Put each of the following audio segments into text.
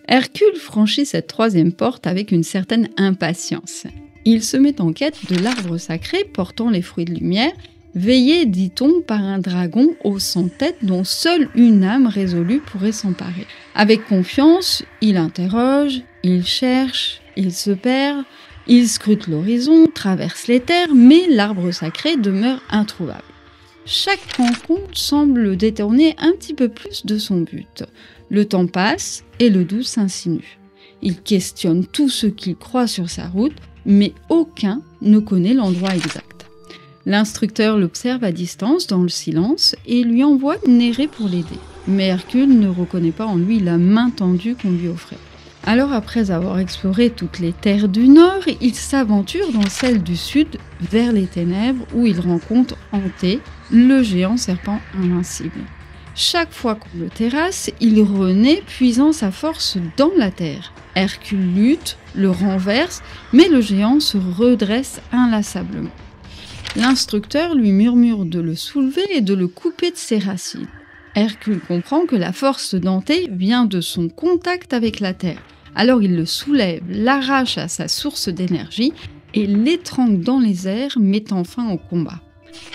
Hercule franchit cette troisième porte avec une certaine impatience. Il se met en quête de l'arbre sacré portant les fruits de lumière, veillé, dit-on, par un dragon aux 100 têtes dont seule une âme résolue pourrait s'emparer. Avec confiance, il interroge, il cherche, il se perd, il scrute l'horizon, traverse les terres, mais l'arbre sacré demeure introuvable. Chaque rencontre semble le détourner un petit peu plus de son but. Le temps passe et le doute s'insinue. Il questionne tous ceux qu'il croise sur sa route, mais aucun ne connaît l'endroit exact. L'instructeur l'observe à distance dans le silence et lui envoie Nérée pour l'aider. Mais Hercule ne reconnaît pas en lui la main tendue qu'on lui offrait. Alors après avoir exploré toutes les terres du nord, il s'aventure dans celles du sud vers les ténèbres où il rencontre Anté, le géant serpent invincible. Chaque fois qu'on le terrasse, il renaît puisant sa force dans la terre. Hercule lutte, le renverse, mais le géant se redresse inlassablement. L'instructeur lui murmure de le soulever et de le couper de ses racines. Hercule comprend que la force d'Anté vient de son contact avec la terre. Alors il le soulève, l'arrache à sa source d'énergie et l'étrangle dans les airs, mettant fin au combat.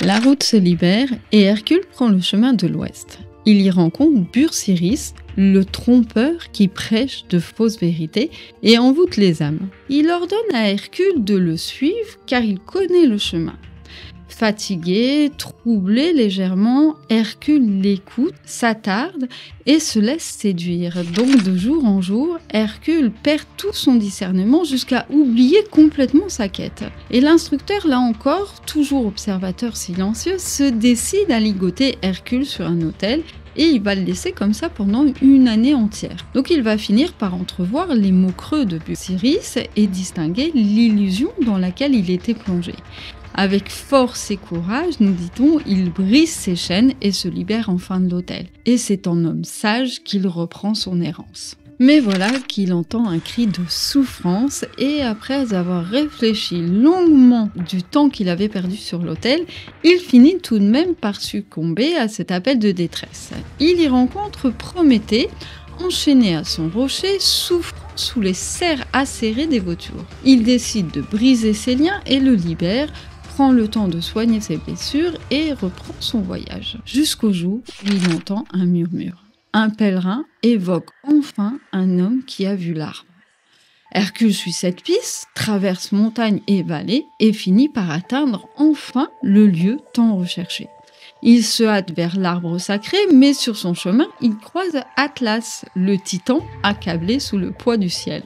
La route se libère et Hercule prend le chemin de l'ouest. Il y rencontre Bursiris, le trompeur qui prêche de fausses vérités et envoûte les âmes. Il ordonne à Hercule de le suivre car il connaît le chemin. Fatigué, troublé légèrement, Hercule l'écoute, s'attarde et se laisse séduire. Donc de jour en jour, Hercule perd tout son discernement jusqu'à oublier complètement sa quête. Et l'instructeur, là encore, toujours observateur silencieux, se décide à ligoter Hercule sur un autel et il va le laisser comme ça pendant une année entière. Donc il va finir par entrevoir les mots creux de Bursiris et distinguer l'illusion dans laquelle il était plongé. Avec force et courage, nous dit-on, il brise ses chaînes et se libère enfin de l'autel. Et c'est en homme sage qu'il reprend son errance. Mais voilà qu'il entend un cri de souffrance et après avoir réfléchi longuement du temps qu'il avait perdu sur l'autel, il finit tout de même par succomber à cet appel de détresse. Il y rencontre Prométhée, enchaîné à son rocher, souffrant sous les serres acérées des vautours. Il décide de briser ses liens et le libère, prend le temps de soigner ses blessures et reprend son voyage, jusqu'au jour où il entend un murmure. Un pèlerin évoque enfin un homme qui a vu l'arbre. Hercule suit cette piste, traverse montagnes et vallées et finit par atteindre enfin le lieu tant recherché. Il se hâte vers l'arbre sacré, mais sur son chemin, il croise Atlas, le titan accablé sous le poids du ciel.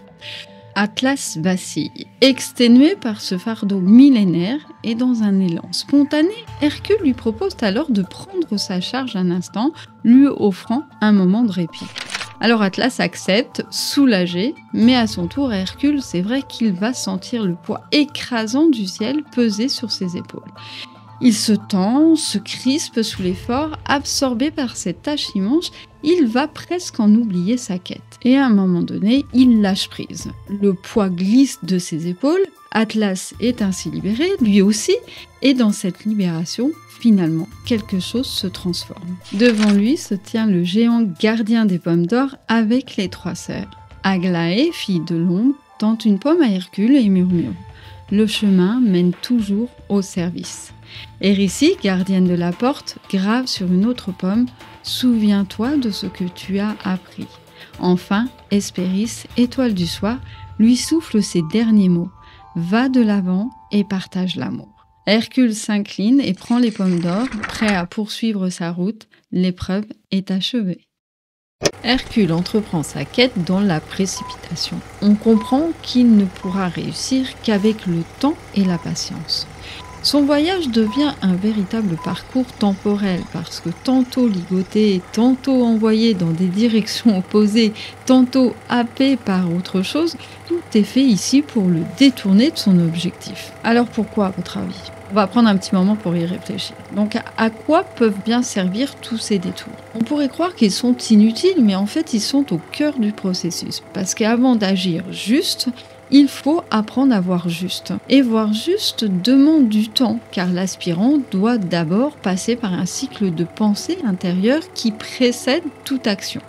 Atlas vacille, exténué par ce fardeau millénaire, et dans un élan spontané, Hercule lui propose alors de prendre sa charge un instant, lui offrant un moment de répit. Alors Atlas accepte, soulagé, mais à son tour Hercule, c'est vrai qu'il va sentir le poids écrasant du ciel peser sur ses épaules. Il se tend, se crispe sous l'effort, absorbé par cette tâche immense, il va presque en oublier sa quête. Et à un moment donné, il lâche prise. Le poids glisse de ses épaules, Atlas est ainsi libéré, lui aussi, et dans cette libération, finalement, quelque chose se transforme. Devant lui se tient le géant gardien des pommes d'or avec les 3 sœurs. Aglaé, fille de l'ombre, tente une pomme à Hercule et murmure « Le chemin mène toujours au service ». Hérissie, gardienne de la porte, grave sur une autre pomme « Souviens-toi de ce que tu as appris ». Enfin, Hespéris, étoile du soir, lui souffle ses derniers mots « Va de l'avant et partage l'amour ». Hercule s'incline et prend les pommes d'or, prêt à poursuivre sa route. L'épreuve est achevée. Hercule entreprend sa quête dans la précipitation. On comprend qu'il ne pourra réussir qu'avec le temps et la patience. Son voyage devient un véritable parcours temporel parce que tantôt ligoté, tantôt envoyé dans des directions opposées, tantôt happé par autre chose, tout est fait ici pour le détourner de son objectif. Alors pourquoi, à votre avis ? On va prendre un petit moment pour y réfléchir. Donc à quoi peuvent bien servir tous ces détours ? On pourrait croire qu'ils sont inutiles, mais en fait ils sont au cœur du processus. Parce qu'avant d'agir juste, il faut apprendre à voir juste. Et voir juste demande du temps, car l'aspirant doit d'abord passer par un cycle de pensée intérieure qui précède toute action.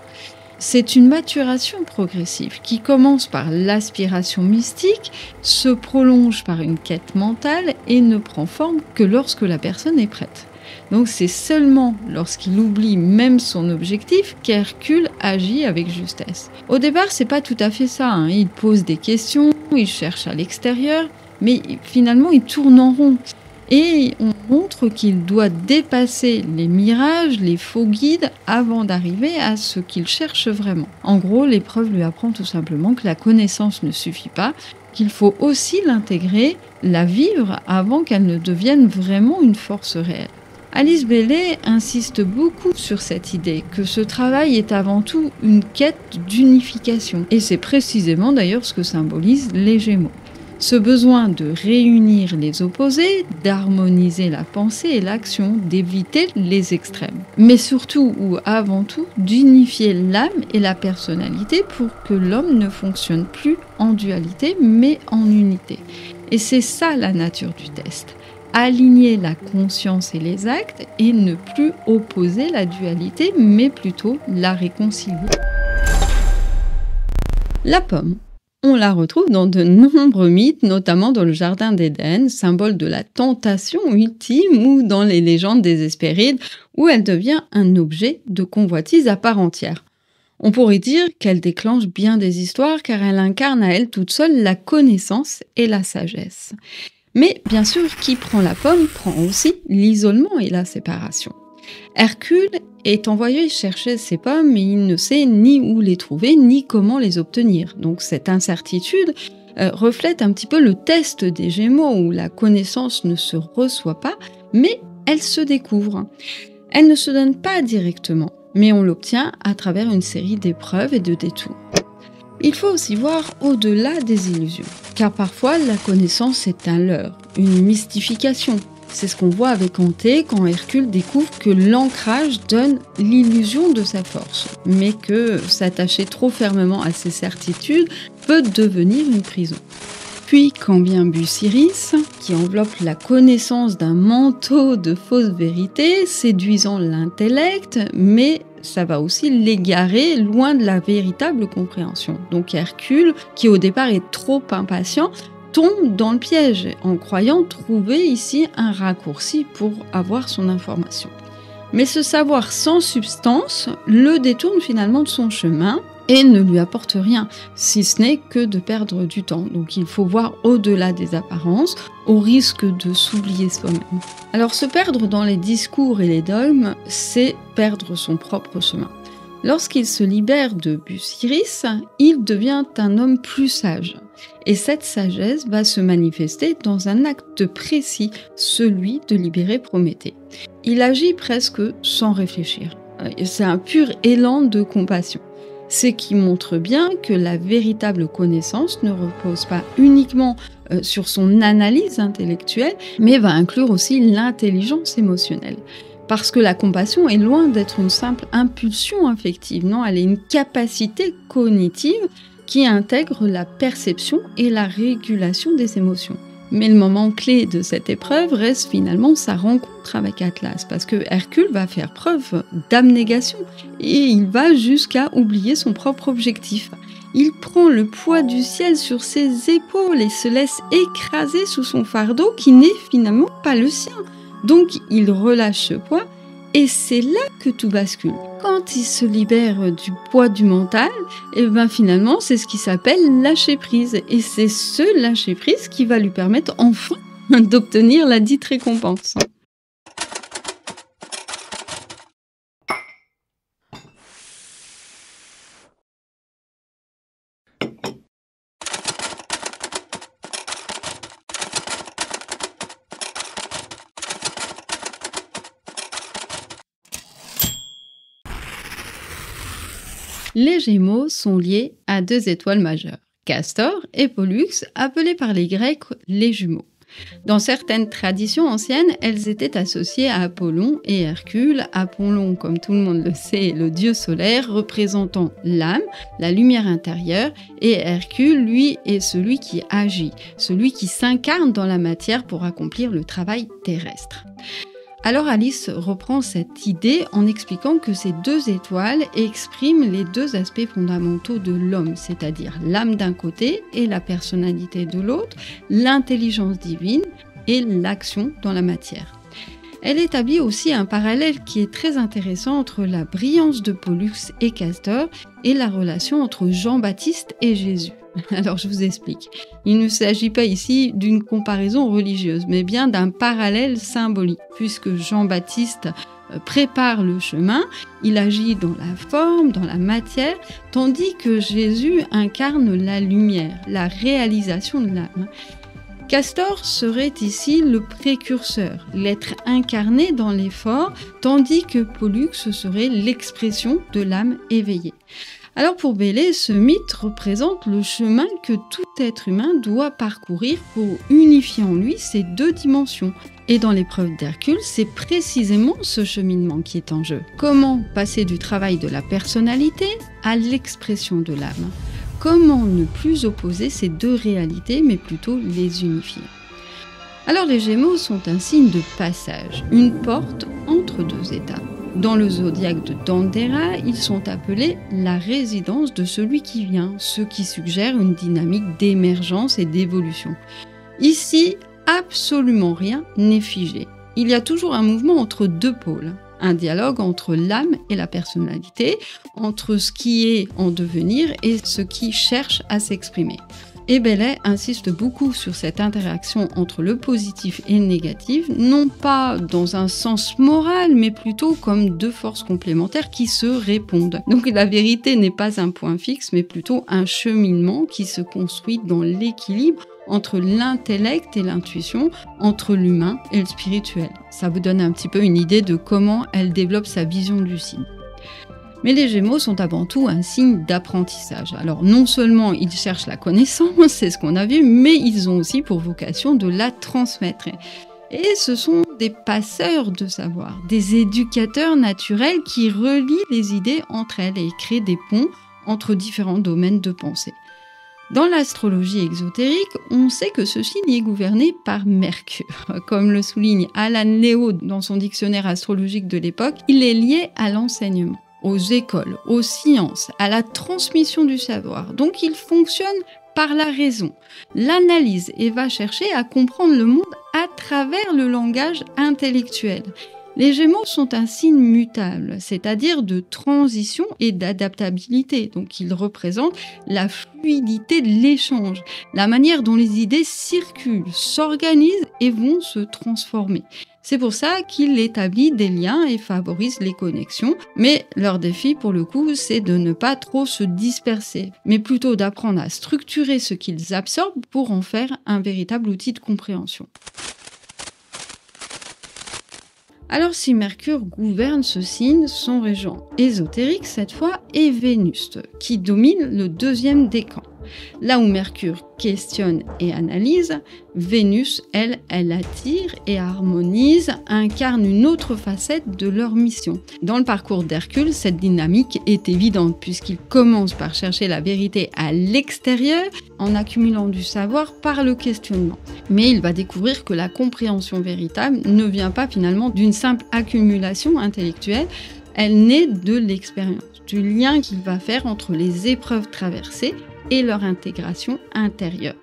C'est une maturation progressive qui commence par l'aspiration mystique, se prolonge par une quête mentale et ne prend forme que lorsque la personne est prête. Donc c'est seulement lorsqu'il oublie même son objectif qu'Hercule agit avec justesse. Au départ, c'est pas tout à fait ça, hein. Il pose des questions, il cherche à l'extérieur, mais finalement il tourne en rond. Et on montre qu'il doit dépasser les mirages, les faux guides, avant d'arriver à ce qu'il cherche vraiment. En gros, l'épreuve lui apprend tout simplement que la connaissance ne suffit pas, qu'il faut aussi l'intégrer, la vivre, avant qu'elle ne devienne vraiment une force réelle. Alice Bailey insiste beaucoup sur cette idée que ce travail est avant tout une quête d'unification. Et c'est précisément d'ailleurs ce que symbolisent les Gémeaux. Ce besoin de réunir les opposés, d'harmoniser la pensée et l'action, d'éviter les extrêmes. Mais surtout, ou avant tout, d'unifier l'âme et la personnalité pour que l'homme ne fonctionne plus en dualité, mais en unité. Et c'est ça la nature du test. Aligner la conscience et les actes et ne plus opposer la dualité, mais plutôt la réconcilier. La pomme. On la retrouve dans de nombreux mythes, notamment dans le Jardin d'Éden, symbole de la tentation ultime, ou dans les légendes des Hespérides, où elle devient un objet de convoitise à part entière. On pourrait dire qu'elle déclenche bien des histoires, car elle incarne à elle toute seule la connaissance et la sagesse. Mais bien sûr, qui prend la pomme prend aussi l'isolement et la séparation. Hercule est envoyé chercher ces pommes, mais il ne sait ni où les trouver, ni comment les obtenir. Donc cette incertitude reflète un petit peu le test des Gémeaux, où la connaissance ne se reçoit pas, mais elle se découvre. Elle ne se donne pas directement, mais on l'obtient à travers une série d'épreuves et de détours. Il faut aussi voir au-delà des illusions, car parfois la connaissance est un leurre, une mystification. C'est ce qu'on voit avec Anté quand Hercule découvre que l'ancrage donne l'illusion de sa force, mais que s'attacher trop fermement à ses certitudes peut devenir une prison. Puis quand vient Busiris, qui enveloppe la connaissance d'un manteau de fausses vérités, séduisant l'intellect, mais ça va aussi l'égarer loin de la véritable compréhension. Donc Hercule, qui au départ est trop impatient, tombe dans le piège en croyant trouver ici un raccourci pour avoir son information. Mais ce savoir sans substance le détourne finalement de son chemin et ne lui apporte rien, si ce n'est que de perdre du temps. Donc il faut voir au-delà des apparences, au risque de s'oublier soi-même. Alors se perdre dans les discours et les dogmes, c'est perdre son propre chemin. Lorsqu'il se libère de Busiris, il devient un homme plus sage. Et cette sagesse va se manifester dans un acte précis, celui de libérer Prométhée. Il agit presque sans réfléchir. C'est un pur élan de compassion. C'est qui montre bien que la véritable connaissance ne repose pas uniquement sur son analyse intellectuelle, mais va inclure aussi l'intelligence émotionnelle. Parce que la compassion est loin d'être une simple impulsion affective, non, elle est une capacité cognitive qui intègre la perception et la régulation des émotions. Mais le moment clé de cette épreuve reste finalement sa rencontre avec Atlas, parce que Hercule va faire preuve d'abnégation et il va jusqu'à oublier son propre objectif. Il prend le poids du ciel sur ses épaules et se laisse écraser sous son fardeau qui n'est finalement pas le sien. Donc il relâche ce poids et c'est là que tout bascule. Quand il se libère du poids du mental, et ben finalement c'est ce qui s'appelle lâcher prise. Et c'est ce lâcher prise qui va lui permettre enfin d'obtenir la dite récompense. Les Gémeaux sont liés à deux étoiles majeures, Castor et Pollux, appelés par les Grecs les jumeaux. Dans certaines traditions anciennes, elles étaient associées à Apollon et Hercule. Apollon, comme tout le monde le sait, est le dieu solaire représentant l'âme, la lumière intérieure, et Hercule, lui, est celui qui agit, celui qui s'incarne dans la matière pour accomplir le travail terrestre. Alors Alice reprend cette idée en expliquant que ces deux étoiles expriment les deux aspects fondamentaux de l'homme, c'est-à-dire l'âme d'un côté et la personnalité de l'autre, l'intelligence divine et l'action dans la matière. Elle établit aussi un parallèle qui est très intéressant entre la brillance de Pollux et Castor et la relation entre Jean-Baptiste et Jésus. Alors je vous explique. Il ne s'agit pas ici d'une comparaison religieuse, mais bien d'un parallèle symbolique, puisque Jean-Baptiste prépare le chemin, il agit dans la forme, dans la matière, tandis que Jésus incarne la lumière, la réalisation de l'âme. Castor serait ici le précurseur, l'être incarné dans l'effort, tandis que Pollux serait l'expression de l'âme éveillée. Alors pour Bellay, ce mythe représente le chemin que tout être humain doit parcourir pour unifier en lui ces deux dimensions. Et dans l'épreuve d'Hercule, c'est précisément ce cheminement qui est en jeu. Comment passer du travail de la personnalité à l'expression de l'âme ? Comment ne plus opposer ces deux réalités, mais plutôt les unifier ? Alors les Gémeaux sont un signe de passage, une porte entre deux états. Dans le zodiaque de Dendera, ils sont appelés la résidence de celui qui vient, ce qui suggère une dynamique d'émergence et d'évolution. Ici, absolument rien n'est figé. Il y a toujours un mouvement entre deux pôles. Un dialogue entre l'âme et la personnalité, entre ce qui est en devenir et ce qui cherche à s'exprimer. Et Bellay insiste beaucoup sur cette interaction entre le positif et le négatif, non pas dans un sens moral, mais plutôt comme deux forces complémentaires qui se répondent. Donc la vérité n'est pas un point fixe, mais plutôt un cheminement qui se construit dans l'équilibre entre l'intellect et l'intuition, entre l'humain et le spirituel. Ça vous donne un petit peu une idée de comment elle développe sa vision du signe. Mais les Gémeaux sont avant tout un signe d'apprentissage. Alors non seulement ils cherchent la connaissance, c'est ce qu'on a vu, mais ils ont aussi pour vocation de la transmettre. Et ce sont des passeurs de savoir, des éducateurs naturels qui relient les idées entre elles et créent des ponts entre différents domaines de pensée. Dans l'astrologie exotérique, on sait que ce signe est gouverné par Mercure. Comme le souligne Alan Leo dans son dictionnaire astrologique de l'époque, il est lié à l'enseignement, aux écoles, aux sciences, à la transmission du savoir. Donc il fonctionne par la raison, l'analyse et va chercher à comprendre le monde à travers le langage intellectuel. Les Gémeaux sont un signe mutable, c'est-à-dire de transition et d'adaptabilité. Donc ils représentent la fluidité de l'échange, la manière dont les idées circulent, s'organisent et vont se transformer. C'est pour ça qu'il établit des liens et favorise les connexions. Mais leur défi, pour le coup, c'est de ne pas trop se disperser, mais plutôt d'apprendre à structurer ce qu'ils absorbent pour en faire un véritable outil de compréhension. Alors si Mercure gouverne ce signe, son régent ésotérique cette fois est Vénus, qui domine le deuxième décan. Là où Mercure questionne et analyse, Vénus, elle attire et harmonise, incarne une autre facette de leur mission. Dans le parcours d'Hercule, cette dynamique est évidente puisqu'il commence par chercher la vérité à l'extérieur en accumulant du savoir par le questionnement. Mais il va découvrir que la compréhension véritable ne vient pas finalement d'une simple accumulation intellectuelle, elle naît de l'expérience, du lien qu'il va faire entre les épreuves traversées et leur intégration intérieure.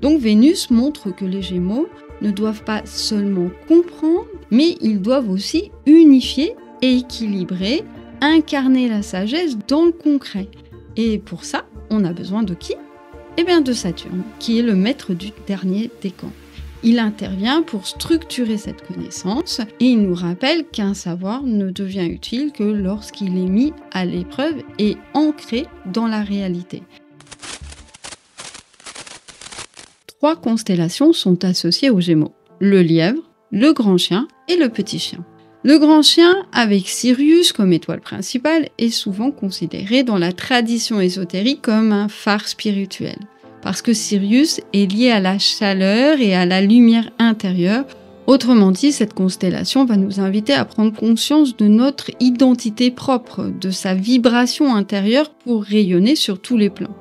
Donc Vénus montre que les Gémeaux ne doivent pas seulement comprendre, mais ils doivent aussi unifier et équilibrer, incarner la sagesse dans le concret. Et pour ça, on a besoin de qui ? Eh bien de Saturne, qui est le maître du dernier décan. Il intervient pour structurer cette connaissance et il nous rappelle qu'un savoir ne devient utile que lorsqu'il est mis à l'épreuve et ancré dans la réalité. 3 constellations sont associées aux Gémeaux, le lièvre, le grand chien et le petit chien. Le grand chien, avec Sirius comme étoile principale, est souvent considéré dans la tradition ésotérique comme un phare spirituel, parce que Sirius est lié à la chaleur et à la lumière intérieure. Autrement dit, cette constellation va nous inviter à prendre conscience de notre identité propre, de sa vibration intérieure pour rayonner sur tous les plans.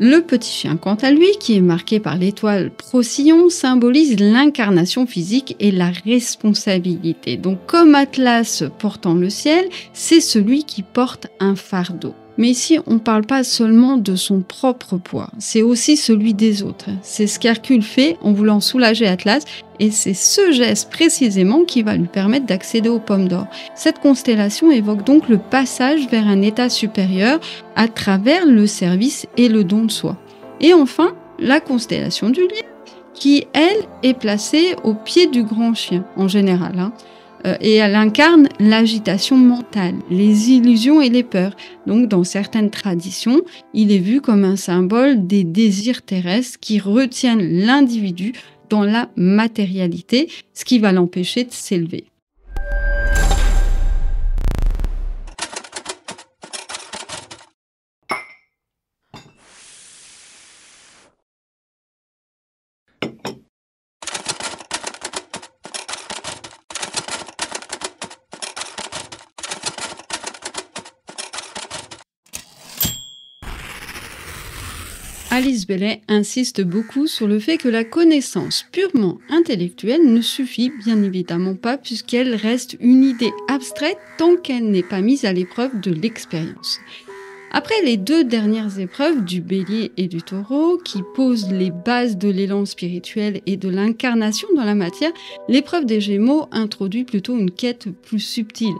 Le petit chien, quant à lui, qui est marqué par l'étoile Procyon, symbolise l'incarnation physique et la responsabilité. Donc comme Atlas portant le ciel, c'est celui qui porte un fardeau. Mais ici, on ne parle pas seulement de son propre poids, c'est aussi celui des autres. C'est ce qu'Hercule fait en voulant soulager Atlas, et c'est ce geste précisément qui va lui permettre d'accéder aux pommes d'or. Cette constellation évoque donc le passage vers un état supérieur à travers le service et le don de soi. Et enfin, la constellation du lion, qui, elle, est placée au pied du grand chien, en général. Et elle incarne l'agitation mentale, les illusions et les peurs. Donc, dans certaines traditions, il est vu comme un symbole des désirs terrestres qui retiennent l'individu dans la matérialité, ce qui va l'empêcher de s'élever. Alice Bailey insiste beaucoup sur le fait que la connaissance purement intellectuelle ne suffit bien évidemment pas puisqu'elle reste une idée abstraite tant qu'elle n'est pas mise à l'épreuve de l'expérience. Après les 2 dernières épreuves du Bélier et du Taureau, qui posent les bases de l'élan spirituel et de l'incarnation dans la matière, l'épreuve des Gémeaux introduit plutôt une quête plus subtile,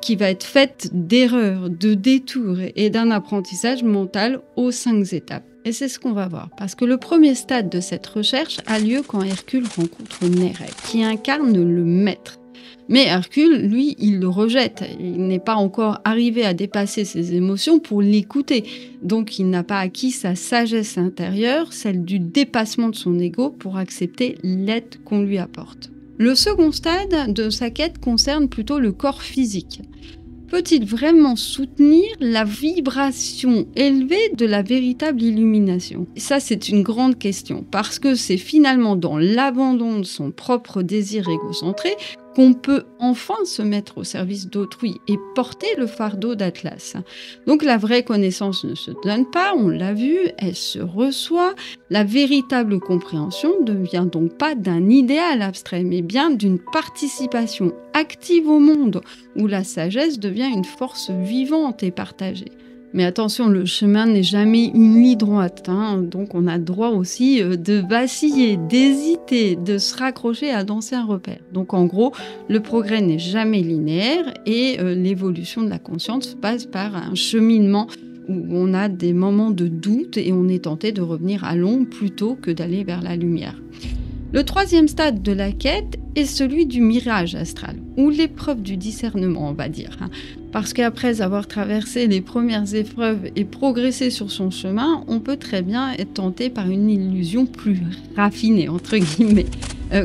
qui va être faite d'erreurs, de détours et d'un apprentissage mental aux 5 étapes. Et c'est ce qu'on va voir, parce que le premier stade de cette recherche a lieu quand Hercule rencontre Nérède, qui incarne le maître. Mais Hercule, lui, il le rejette. Il n'est pas encore arrivé à dépasser ses émotions pour l'écouter. Donc il n'a pas acquis sa sagesse intérieure, celle du dépassement de son ego, pour accepter l'aide qu'on lui apporte. Le second stade de sa quête concerne plutôt le corps physique. Peut-il vraiment soutenir la vibration élevée de la véritable illumination? Et ça, c'est une grande question, parce que c'est finalement dans l'abandon de son propre désir égocentré qu'on peut enfin se mettre au service d'autrui et porter le fardeau d'Atlas. Donc la vraie connaissance ne se donne pas, on l'a vu, elle se reçoit. La véritable compréhension ne vient donc pas d'un idéal abstrait, mais bien d'une participation active au monde, où la sagesse devient une force vivante et partagée. Mais attention, le chemin n'est jamais une ligne droite, donc on a droit aussi de vaciller, d'hésiter, de se raccrocher à d'anciens repères. Donc en gros, le progrès n'est jamais linéaire et l'évolution de la conscience passe par un cheminement où on a des moments de doute et on est tenté de revenir à l'ombre plutôt que d'aller vers la lumière. Le troisième stade de la quête est celui du mirage astral, ou l'épreuve du discernement, on va dire. Parce qu'après avoir traversé les premières épreuves et progressé sur son chemin, on peut très bien être tenté par une illusion plus raffinée, entre guillemets.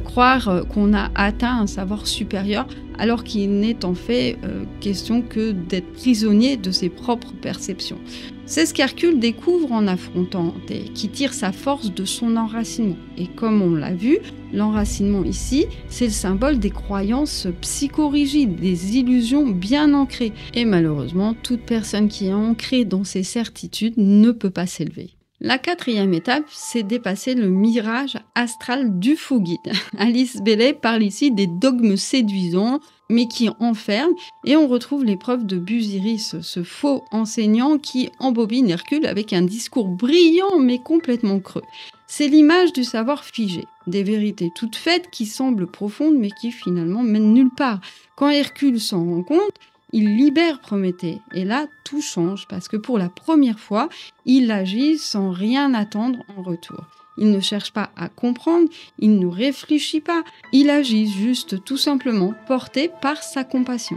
Croire qu'on a atteint un savoir supérieur alors qu'il n'est en fait question que d'être prisonnier de ses propres perceptions. C'est ce qu'Hercule découvre en affrontant Anthée, qui tire sa force de son enracinement. Et comme on l'a vu, l'enracinement ici, c'est le symbole des croyances psychorigides, des illusions bien ancrées. Et malheureusement, toute personne qui est ancrée dans ses certitudes ne peut pas s'élever. La 4e étape, c'est dépasser le mirage astral du faux guide. Alice Bailey parle ici des dogmes séduisants, mais qui enferment, et on retrouve l'épreuve de Busiris, ce faux enseignant qui embobine Hercule avec un discours brillant mais complètement creux. C'est l'image du savoir figé, des vérités toutes faites qui semblent profondes mais qui finalement mènent nulle part. Quand Hercule s'en rend compte, il libère Prométhée. Et là, tout change parce que pour la première fois, il agit sans rien attendre en retour. Il ne cherche pas à comprendre, il ne réfléchit pas, il agit juste tout simplement porté par sa compassion.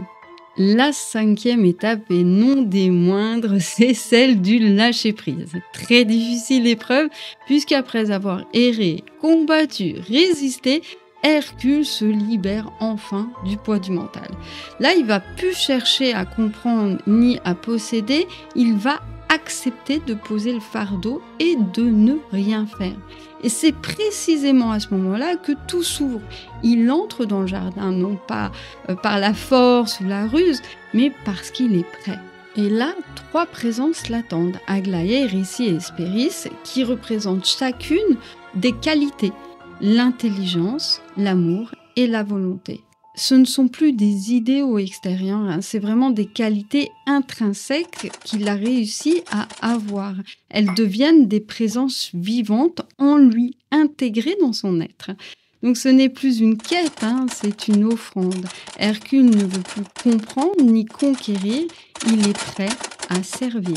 La 5e étape, et non des moindres, c'est celle du lâcher-prise. Très difficile épreuve, puisqu'après avoir erré, combattu, résisté, Hercule se libère enfin du poids du mental. Là, il va plus chercher à comprendre ni à posséder, il va accepter de poser le fardeau et de ne rien faire. Et c'est précisément à ce moment-là que tout s'ouvre. Il entre dans le jardin, non pas par la force ou la ruse, mais parce qu'il est prêt. Et là, 3 présences l'attendent, Aglaé, Rissi et Hespéris, qui représentent chacune des qualités, l'intelligence, l'amour et la volonté. Ce ne sont plus des idéaux extérieurs, hein, c'est vraiment des qualités intrinsèques qu'il a réussi à avoir. Elles deviennent des présences vivantes en lui, intégrées dans son être. Donc ce n'est plus une quête, hein, c'est une offrande. Hercule ne veut plus comprendre ni conquérir, il est prêt à servir.